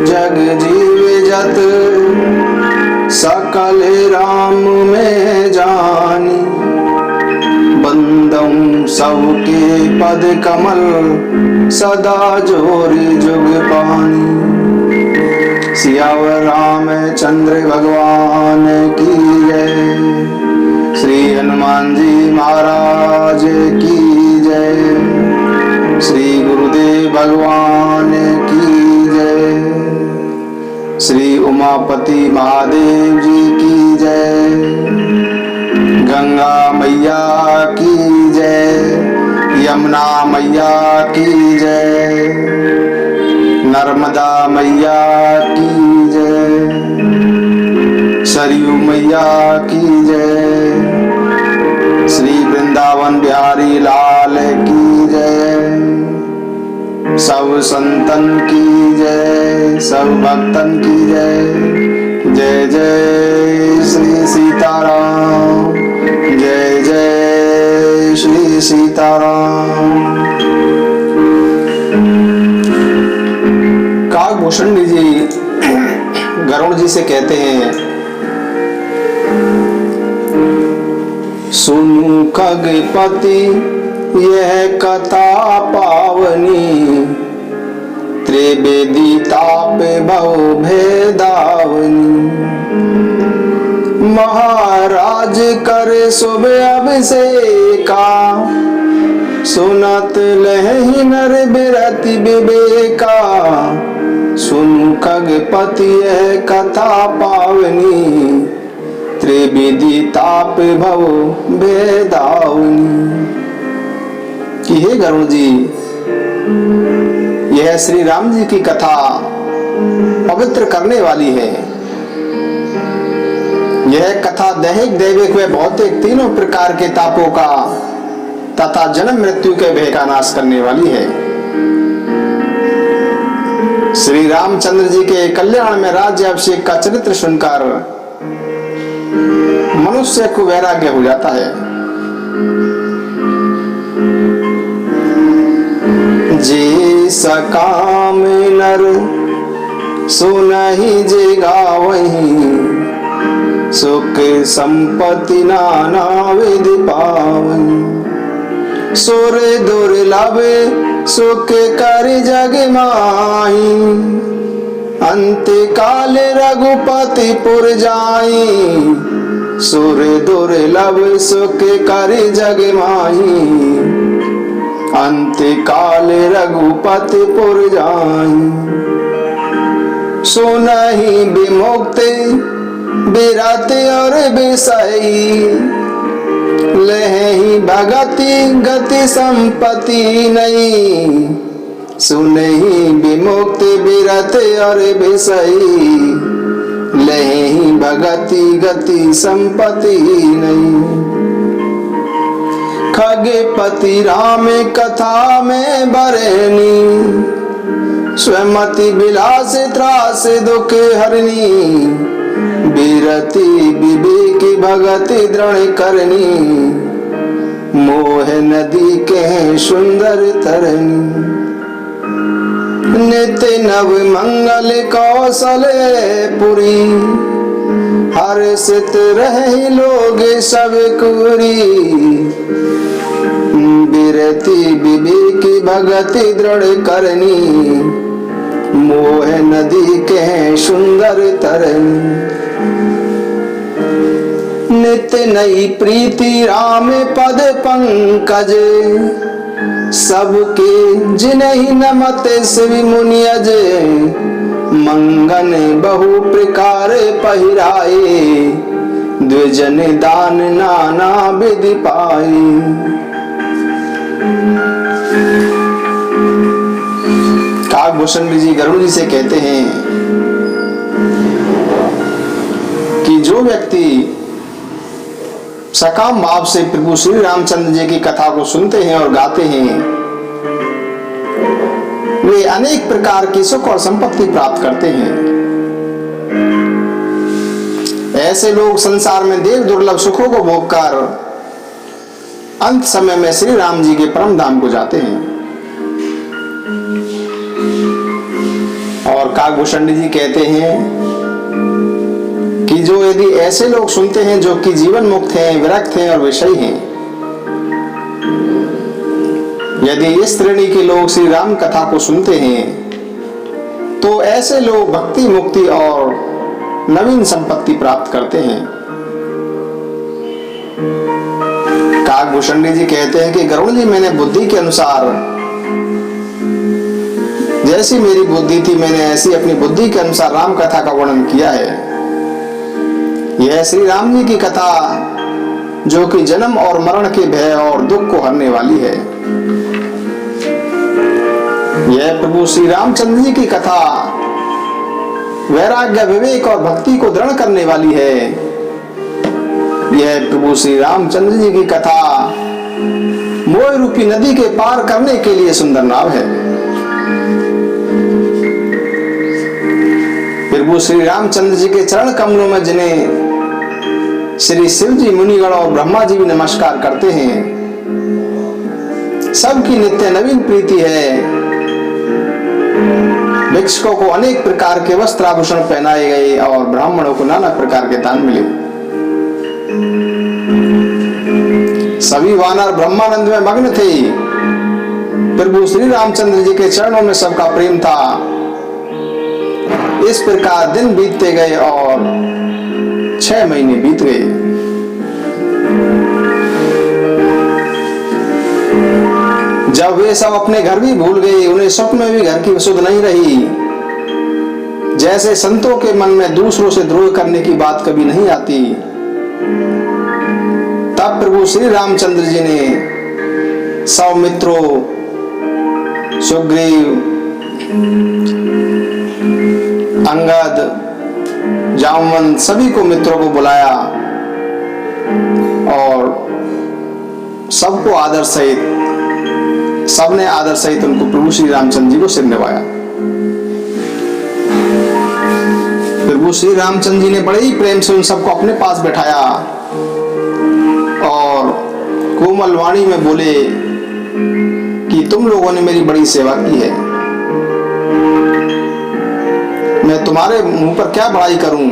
जग जीव जत सकल राम में जानी, बंदऊं सबके पद कमल सदा जोरी जुग पानी। सियावर रामचंद्र भगवान की जय, श्री हनुमान जी महाराज की जय, श्री गुरुदेव भगवान की जय, श्री उमापति महादेव जी की जय, गंगा मैया की जय, यमुना मैया की जय, नर्मदा मैया की जय, सरयू मैया की जय, श्री वृंदावन बिहारी लाल की जय, सब संतन की जय, सब भक्तन की जय। जय जय श्री सीताराम, जय जय श्री सीताराम। काकभूषण जी गरुड़ जी से कहते हैं, सुनु खगपति यह कथा पावनी, त्रिवेदी ताप भव भेदावनी। महाराज कर शुभ अभिषेका, सुनत लहि नर बिरति विवेका। सुनु खगपति यह कथा पावनी, त्रिविधि ताप भव भेदावनी। कि हे गरुड़ जी, यह श्री राम जी की कथा पवित्र करने वाली है। यह कथा दैहिक दैविक व भौतिक तीनों प्रकार के तापों का तथा जन्म मृत्यु के भय का नाश करने वाली है। श्री रामचंद्र जी के कल्याण में राज्य अभिषेक का चरित्र सुनकर मनुष्य को वैराग्य हो जाता है। जे सकाम नर सुनहि जे गावहि, सुख संपत्ति नाना विधि पावहि। सुर दुर्लभ सुख कर जग माही, अंत काल रघुपति पुर जाई। सुर दुर्लभ सुख कर जग माही, अंत काल रघुपति पुर जाई। सुनहि विमुक्ति बिरत और विषयी, लहि भगति गति संपत्ति नहीं। सुनहि विमुक्ति बिरत और विषयी, लहि भगति गति संपत्ति नहीं। खगपति राम कथा में बरनी, स्वमति विलास त्रास दुख हरनी। बिरति विवेक भगति दृढ़ करनी, मोह नदी के सुंदर तरनी। नित्य नव मंगल कौशल पुरी, हर्षित रहे लोग सब कुरी। बिरति विवेक भगति दृढ़ करनी, मोह नदी के सुंदर तरनी। नित्य नई प्रीति राम पद पंकज, सबके जिन्हि नमत शिव मुनियज। मंगन बहु प्रकार पहिराए, द्विजन दान नाना विधि पाए। काकभूषण जी गरुड़ जी से कहते हैं कि जो व्यक्ति सकाम भाव से प्रभु श्री रामचंद्र जी की कथा को सुनते हैं और गाते हैं, वे अनेक प्रकार की सुख और संपत्ति प्राप्त करते हैं। ऐसे लोग संसार में देव दुर्लभ सुखों को भोगकर अंत समय में श्री राम जी के परम धाम को जाते हैं। और और काकभूषण जी कहते हैं कि जो यदि ऐसे लोग सुनते हैं जो कि जीवन मुक्त हैं, विरक्त हैं और विषयी हैं, यदि इस श्रेणी के लोग श्री राम कथा को सुनते हैं तो ऐसे लोग भक्ति, मुक्ति और नवीन संपत्ति प्राप्त करते हैं। काकभूषण जी कहते हैं कि गरुड़ जी, मैंने बुद्धि के अनुसार, जैसी मेरी बुद्धि थी मैंने ऐसी अपनी बुद्धि के अनुसार राम कथा का वर्णन किया है। यह श्री राम जी की कथा जो कि जन्म और मरण के भय और दुख को हरने वाली है। यह प्रभु श्री रामचंद्र जी की कथा वैराग्य, विवेक और भक्ति को दृढ़ करने वाली है। यह प्रभु श्री रामचंद्र जी की कथा मोह रूपी नदी के पार करने के लिए सुंदर नाव है। प्रभु श्री रामचंद्र जी के चरण कमलों में जिन्हें श्री शिव जी, मुनिगण और ब्रह्मा जी भी नमस्कार करते हैं, सबकी नित्य नवीन प्रीति है। भिक्षुकों को अनेक प्रकार के वस्त्र आभूषण पहनाए गए और ब्राह्मणों को नाना प्रकार के दान मिले। सभी वानर ब्रह्मानंद में मग्न थे। प्रभु श्री रामचंद्र जी के चरणों में सबका प्रेम था। इस प्रकार दिन बीतते गए और 6 महीने बीत गए। जब वे सब अपने घर भी भूल गए, उन्हें स्वप्न में भी घर की सुध नहीं रही। जैसे संतों के मन में दूसरों से द्रोह करने की बात कभी नहीं आती, तब प्रभु श्री रामचंद्र जी ने सब मित्रों, सुग्रीव, अंगद, जामवंत, सभी को मित्रों को बुलाया और सबको आदर सहित, सबने आदर सहित उनको प्रभु श्री रामचंद्र जी को सिर निभाया। प्रभु श्री रामचंद्र जी ने बड़े ही प्रेम से उन सबको अपने पास बैठाया और कोमल वाणी में बोले कि तुम लोगों ने मेरी बड़ी सेवा की है, मैं तुम्हारे मुंह पर क्या बड़ाई करूं।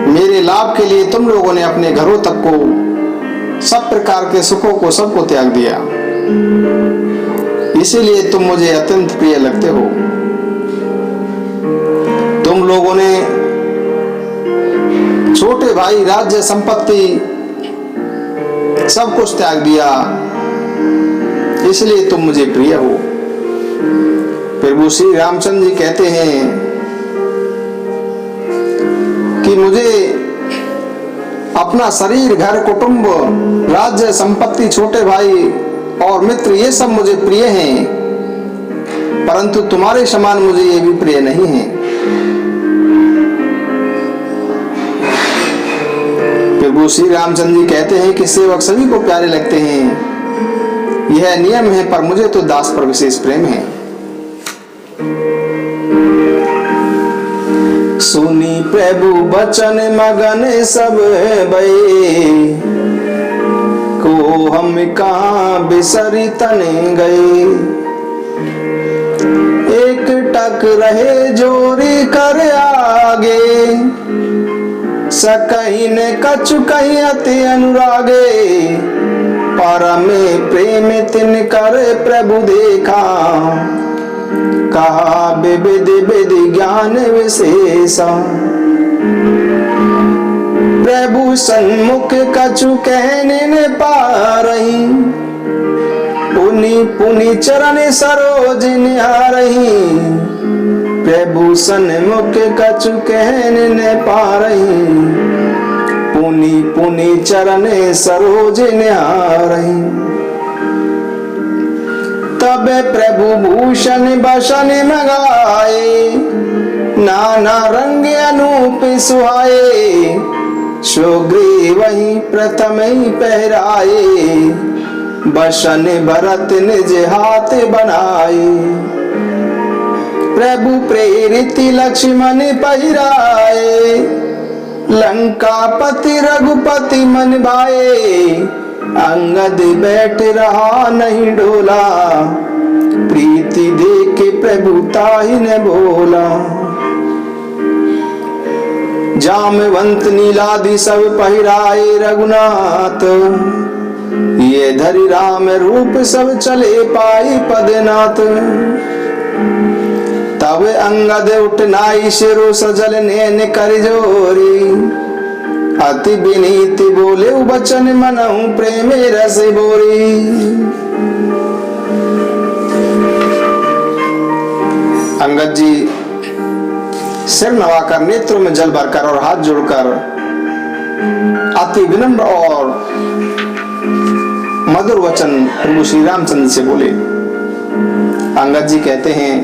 मेरे लाभ के लिए तुम लोगों ने अपने घरों तक को, सब प्रकार के सुखों को, सबको त्याग दिया, इसीलिए तुम मुझे अत्यंत प्रिय लगते हो। तुम लोगों ने छोटे भाई, राज्य, संपत्ति, सब कुछ त्याग दिया, इसलिए तुम मुझे प्रिय हो। प्रभु श्री रामचंद्र जी कहते हैं कि मुझे अपना शरीर, घर, कुटुंब, राज्य, संपत्ति, छोटे भाई और मित्र, ये सब मुझे प्रिय हैं, परंतु तुम्हारे समान मुझे ये भी प्रिय नहीं है। प्रभु श्री रामचंद्र जी कहते हैं कि सेवक सभी को प्यारे लगते हैं, यह नियम है, पर मुझे तो दास पर विशेष प्रेम है। सुनी प्रभु बचन मगन सब भये, को हम कहाँ बिसरी तन गए। एक टक रहे जोरी कर आगे, सकहीं ने कछु कहीं अति अनुरागे। परम प्रेम तिन कर प्रभु देखा, कहा विविध विधि ज्ञान विशेषा। प्रभु सन्मुख कछु कहने न पा रही, पुनि पुनि चरण सरोज निहारही। प्रभु सन्मुख कछु कहने न पा रही, पुनि पुनि चरण सरोज निहारही। तब प्रभु भूषण बसन मंगाए, नाना रंग अनूप सुहाए। सुग्रीव वही प्रथम ही पहराए, बसन भरत निज हाथ बनाए। प्रभु प्रेरित लक्ष्मण पहिराए, लंकापति रघुपति मन भाए। अंगद बैठ रहा नहीं डोला, प्रीति देके प्रभु ताहि ने बोला। जामवंत नीलादि सब पहिराए रघुनाथ, ये धरि राम रूप सब चले पाई पदनाथ। तब अंगद उठनाई शिरो सजल नैन कर जोरी, अति विनीत बोले बचन मनहु प्रेम रस बोरी। अंगद जी सिर नवाकर नेत्रों में जल भरकर और हाथ जोड़कर अति विनम्र और मधुर वचन प्रभु श्री रामचंद्र से बोले। अंगद जी कहते हैं,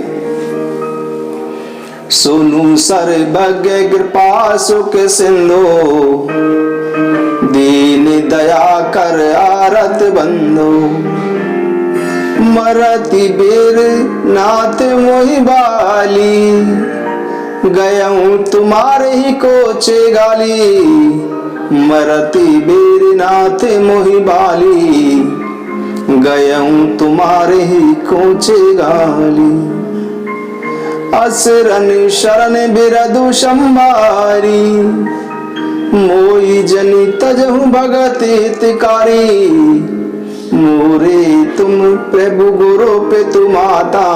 सुनु सर्वज्ञ कृपा सुख सिंधु, दीन दया कर आरत बंधु। मरती बेर नाथ मोहि बाली, गयऊं तुम्हारे ही कोचे गाली। मरती बेर नाथ मोहि बाली, गयऊं तुम्हारे ही कोचे गाली। असरन शरण बिरदु संभारी, मोई जनि तजहु भगत हितकारी। मोरे तुम प्रभु गुरु पे तुमाता,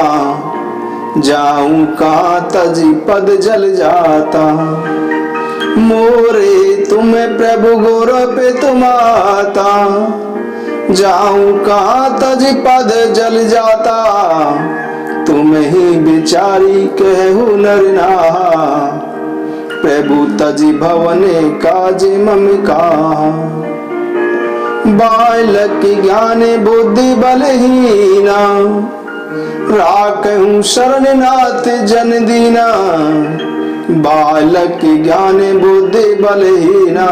जाऊं का तज पद जल जाता। मोरे तुम प्रभु गुरु पे तुमाता, जाऊं का तज पद जल जाता। तुम ही बिचारी कहु नर नाहा, प्रभु तज भवने काज मम कहा। बालक ज्ञान बुद्धि बलहीना, राखहूं शरण नाथ जन दीना। बालक ज्ञान बुद्धि बलहीना,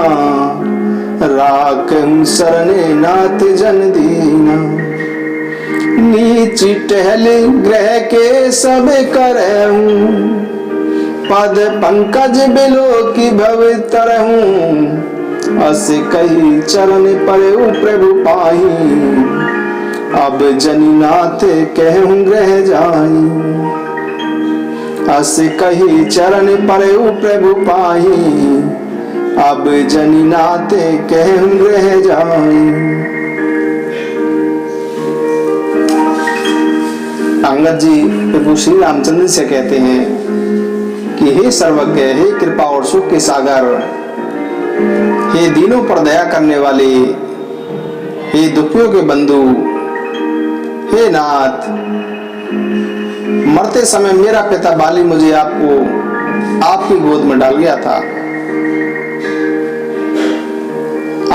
राखहूं शरण नाथ जन दीना। नीच टहल ग्रह के सब करहूं, पद पंकज बिलो की भव तरहूं। अस कही चरण पड़े प्रभु पाही, अब जनि नाथ कहूं ग्रह जाई। अस कही चरण पड़े प्रभु पाही, अब जनि नाथ कहूं ग्रह जाई। अंगद जी प्रभु श्री रामचंद्र से कहते हैं कि हे सर्वज्ञ, हे कृपा और सुख के सागर, हे दीनों पर दया करने वाले, हे दुखियों के बंधु, हे नाथ, मरते समय मेरा पिता बाली मुझे आपकी गोद में डाल गया था।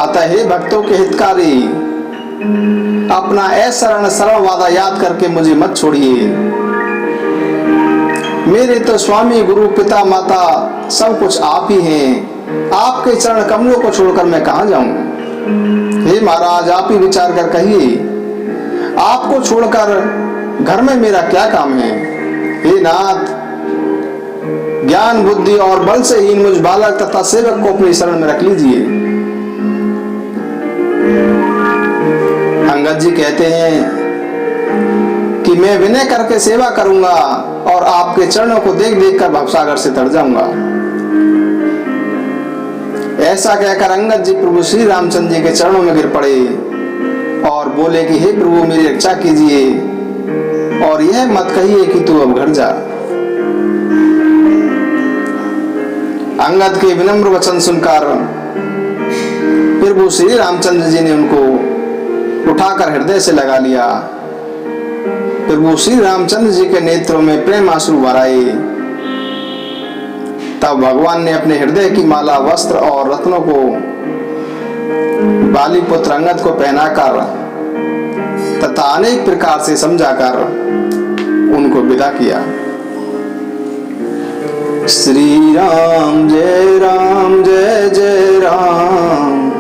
अतः हे भक्तों के हितकारी, अपना ऐसा सरल वादा याद करके मुझे मत छोड़िए। मेरे तो स्वामी गुरु पिता माता सब कुछ आप ही हैं। आपके चरण कमलों को छोड़कर मैं कहां जाऊं। हे महाराज, आप ही विचार कर कहिए, आपको छोड़कर घर में मेरा क्या काम है। हे नाथ, ज्ञान बुद्धि और बल से हीन मुझ बालक तथा सेवक को अपनी शरण में रख लीजिए। अंगद जी कहते हैं कि मैं विनय करके सेवा करूंगा और आपके चरणों को देख देख कर भवसागर से तर जाऊंगा। ऐसा कहकर अंगद जी प्रभु श्री रामचंद्र जी के चरणों में गिर पड़े और बोले कि हे प्रभु, मेरी रक्षा कीजिए और यह मत कहिए कि तू अब घर जा। अंगद के विनम्र वचन सुनकर प्रभु श्री रामचंद्र जी ने उनको उठाकर हृदय से लगा लिया। प्रभु श्री रामचंद्र जी के नेत्रों में प्रेम आंसू भराए। तब भगवान ने अपने हृदय की माला, वस्त्र और रत्नों को बाली पुत्र अंगद को पहनाकर तथा अनेक प्रकार से समझाकर उनको विदा किया। श्री राम जय जय राम,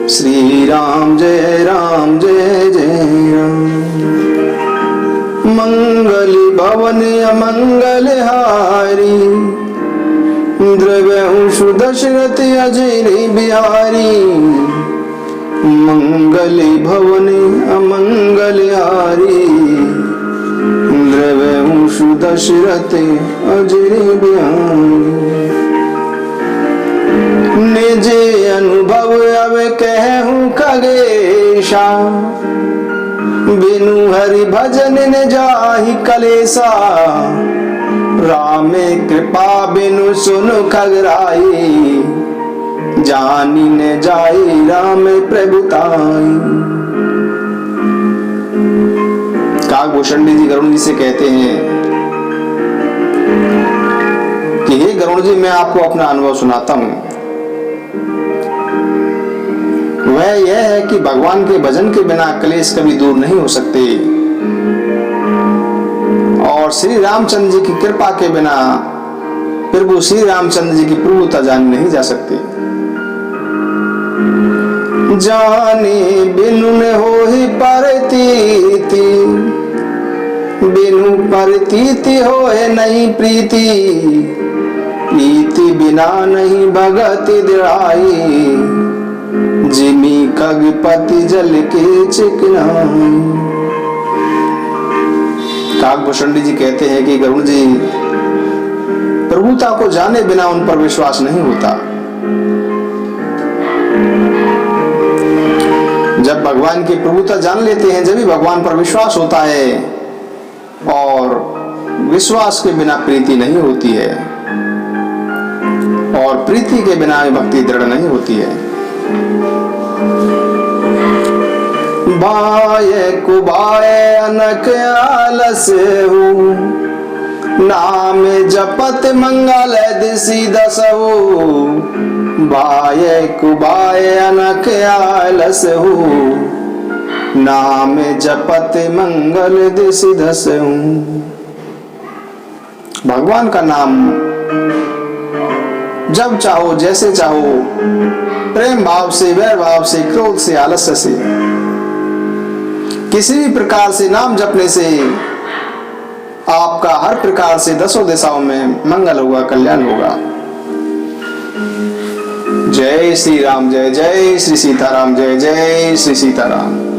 श्री राम जय जय राम। मंगल भवन अमंगल हारी, द्रव्यंशु दशरथ अजय बिहारी। मंगल भवन अमंगल हारी, दशरथ अजर बयानी। निजे अनुभव अब कहूँ खगेशा, बिनु हरि भजन न जाहि कलेसा। राम कृपा बिनु सुन खगराई, जानी न जाई राम प्रभुताई। काकभूषण जी गरुड़ जी से कहते हैं कि हे गरुड़ जी, मैं आपको अपना अनुभव सुनाता हूं। वह यह है कि भगवान के भजन के बिना क्लेश कभी दूर नहीं हो सकते, और श्री रामचंद्र जी की कृपा के बिना प्रभु श्री रामचंद्र जी की प्रभुता जानी नहीं जा सकती। जाने बिनु न होहि परतीति, बिनु परतीति होए नहीं प्रीति। प्रीति बिना नहीं भगति दृढ़ाई, जिमी खगपति जल के चिकनाई। काकभूषण जी कहते हैं कि गरुड़ जी, प्रभुता को जाने बिना उन पर विश्वास नहीं होता। जब भगवान की प्रभुता जान लेते हैं, जब ही भगवान पर विश्वास होता है, और विश्वास के बिना प्रीति नहीं होती है, और प्रीति के बिना भक्ति दृढ़ नहीं होती है। बाय कुबाय अनक आलस हूँ, नाम जपत मंगल दिशि दसहु। बाय कुबाय अनक आलस हूँ, नाम जपत मंगल दिशि दसहु। भगवान का नाम जब चाहो, जैसे चाहो, प्रेम भाव से, वैर भाव से, क्रोध से, आलस्य से, किसी भी प्रकार से नाम जपने से आपका हर प्रकार से दसों दिशाओं में मंगल होगा, कल्याण होगा। जय श्री राम, जय जय श्री सीताराम, जय जय श्री सीताराम।